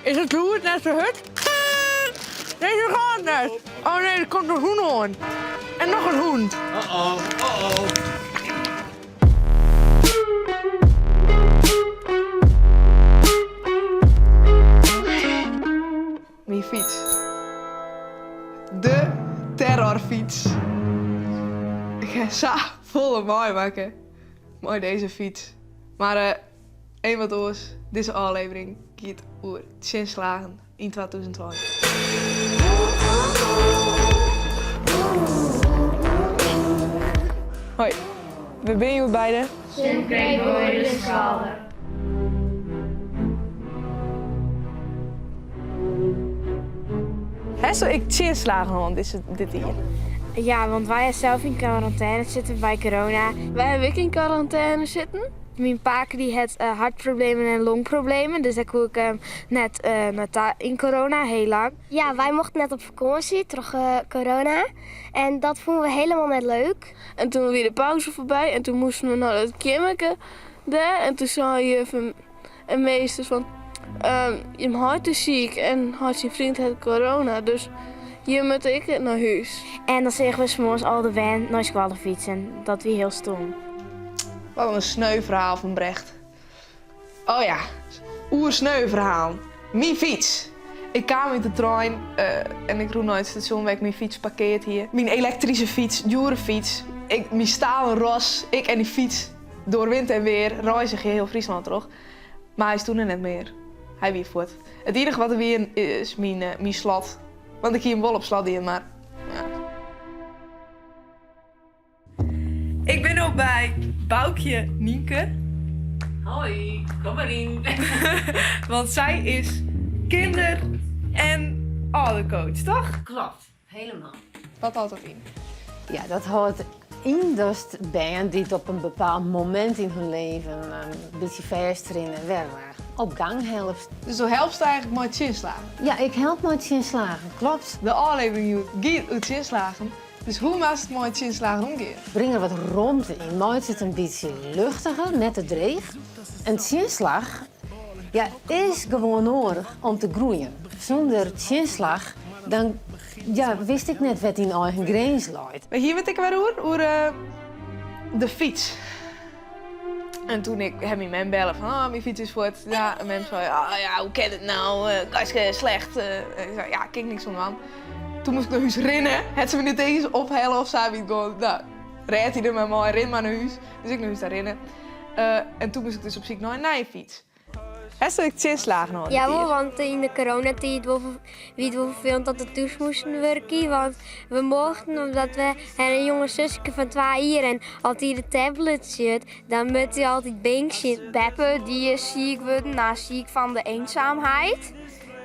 Is het hoe net de hut? Deze gaat net. Oh nee, er komt een hoenhoorn. En nog een hoen. Uh-oh. Mijn fiets. De terrorfiets. Ik ga zo volle mooi maken. Mooi deze fiets. Maar één wat oors. Deze aflevering gaat over 10 slagen in 2020. Hoi, we zijn jullie beiden. Sint-Gregoris Schouder. Hij zou ik 10 slagen aan dit hier. Ja, want wij zelf in quarantaine zitten bij corona. Wij hebben ook in quarantaine zitten. Mijn pa die had hartproblemen en longproblemen, dus ik ook net in corona heel lang. Ja, wij mochten net op vakantie, terug corona. En dat vonden we helemaal net leuk. En toen weer de pauze voorbij en toen moesten we naar het kimmeke daar. En toen zei je een meester van, je hart is ziek en had zijn vriend had corona, dus je moet ik naar huis. En dan zeggen we 's morgens al de band naar school fietsen. Dat weer heel stom. Wat een sneu verhaal van Brecht. Oh ja, oersneu verhaal. Mijn fiets. Ik kwam met de trein en ik roep naar het station waar ik mijn fiets parkeert hier. Mijn elektrische fiets, dure fiets. Mijn stalen ros, ik en die fiets. Door wind en weer reizen geheel Friesland terug. Maar hij is toen er net meer. Hij weer voort. Het enige wat er weer is mijn slot. Want ik hier een wol op slot hier, maar... Ja. Ik ben ook bij Boukje Nienke. Hoi, kom maar in. Want zij is kinder- en oudercoach, toch? Klopt, helemaal. Wat houdt dat in? Ja, dat houdt in dat de band die op een bepaald moment in hun leven een beetje verder in en weer op gang helpt. Dus zo helpt het eigenlijk met chinslagen. Ja, ik help met chinslagen, klopt. De aflevering gaat uit chinslagen. Dus hoe maakt het met chinslagen omgeven? Breng er wat rond in, maakt het een beetje luchtiger, net te dreig. Een chinslag is gewoon nodig om te groeien. Zonder chinslag dan wist ik net wat in eigen grens ligt. Hier weet ik weer over de fiets. En toen ik hem in mijn bellen van, mijn fiets is voort. Ja, en mensen zei, hoe kan het nou? Kijk, slecht. Ik zei, ja, kijk niks aan. Toen moest ik naar huis rennen. Het ze me niet eens ophellen of zo. Nou, reed hij er maar mooi, ren maar naar huis. Dus ik naar huis daar rennen. En toen moest ik dus op zoek naar een nieuwe fiets. Heb je 10 slagen nodig? Ja, want in de coronatijd was het wel vervelend dat we thuis moesten werken. Want we mochten, omdat we een jonge zusje van 2 jaar en als hij de tablet zit, dan moet hij altijd benkje. Beppe, die is ziek geworden, ziek van de eenzaamheid.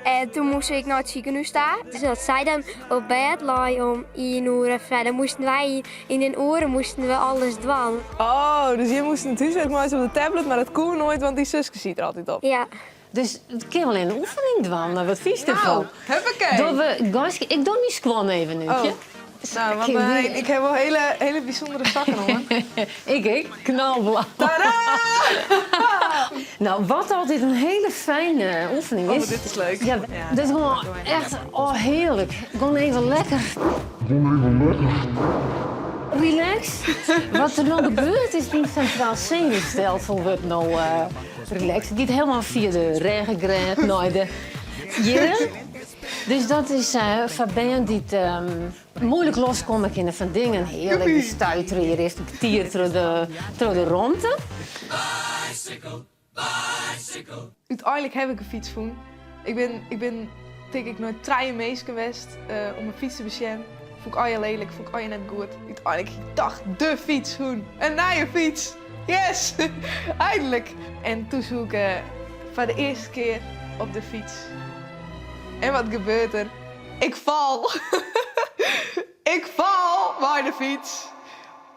En toen moest ik naar het ziekenhuis staan. Dus dat zij dan op bed lag om 1 uur of zo, dan moesten wij in de oren moesten we alles doen. Oh, dus je moest het huiswerk maken op de tablet, maar dat kon nooit, want die zusje ziet er altijd op. Ja. Dus het kan wel in een oefening doen, wat vies ervan. Nou, huppakee. Ik doe niet gewoon even nu. Oh. Nou, want ik heb wel hele bijzondere zakken hoor. Ik, knalblauw. Tadaa! Nou, wat altijd een hele fijne oefening is. Oh, dit is leuk. Ja, dit is gewoon echt heerlijk. Gewoon even lekker. Relax. Wat er nou gebeurt is die centraal zenuwstelsel wordt nou relaxed. Het gaat helemaal via de ruggengraat naar de hier. Dus dat is voor band die moeilijk loskomen kunnen van dingen. Heerlijk, die stuiteren hier eerst een kwartier door de ronde. Uiteindelijk heb ik een fiets gevonden. Ik ben denk ik nooit 3 mees geweest om een fiets te beschermen. Vond ik al je lelijk, vond ik al je net goed. Uiteindelijk dacht de fiets groen. Een nieuwe fiets. Yes! Eindelijk! En toen zoek ik voor de eerste keer op de fiets. En wat gebeurt er? Ik val. Ik val bij de fiets.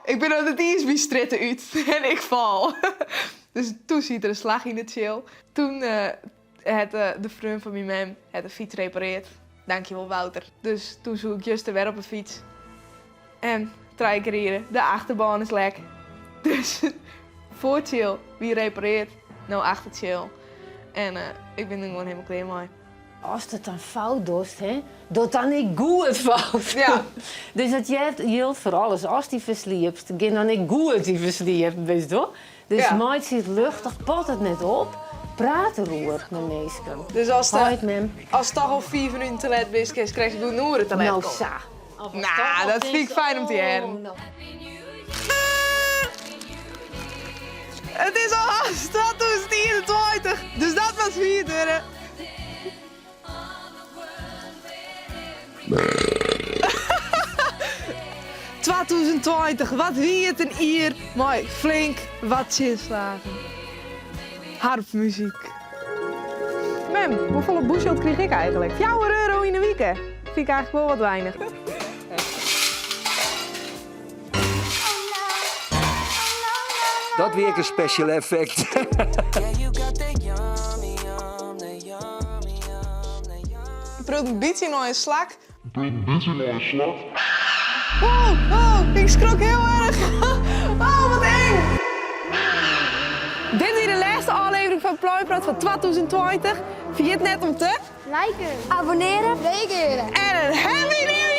Ik ben op het ISB-stritten uit en ik val. Dus toen ziet er een slag in de chill. Toen had de vriend van mijn mem de fiets repareerd. Dankjewel Wouter. Dus toen zoek ik juist weer op een fiets. En 3 keer hier, de achterbaan is lek. Dus voor chill, wie repareert, nou achter chill. En ik ben er gewoon helemaal klaar mee. als het dan fout doet, hè, doet dan niet goed fout. Ja. Dus het geldt voor alles. Als die versliept, ging dan niet goed die versliept, weet je. Dus Ja. meid zit luchtig, pot het net op. Praat erover met mensen. Dus als Hoi, het mem. toch al 4 minuten te laat is, krijg je goed noeren te laat Nou, komen. sa. Nou, dat vind ik fijn om te horen. nou. Het is al 2021, dus dat was 4 deuren. ...2020, wat wie het een hier, mooi, flink wat zinslagen. Harpmuziek. Mem, hoeveel busheld kreeg ik eigenlijk? €4 in de week, hè? Vind ik eigenlijk wel wat weinig. Dat weer een special effect. Probeer een beetje nog een slak. Oh, ik schrok heel erg. Oh, wat eng. Dit is de laatste aflevering van Pluimpraat van 2020. Vergeet net om te Liken. Abonneren. Reageren. en een happy nieuw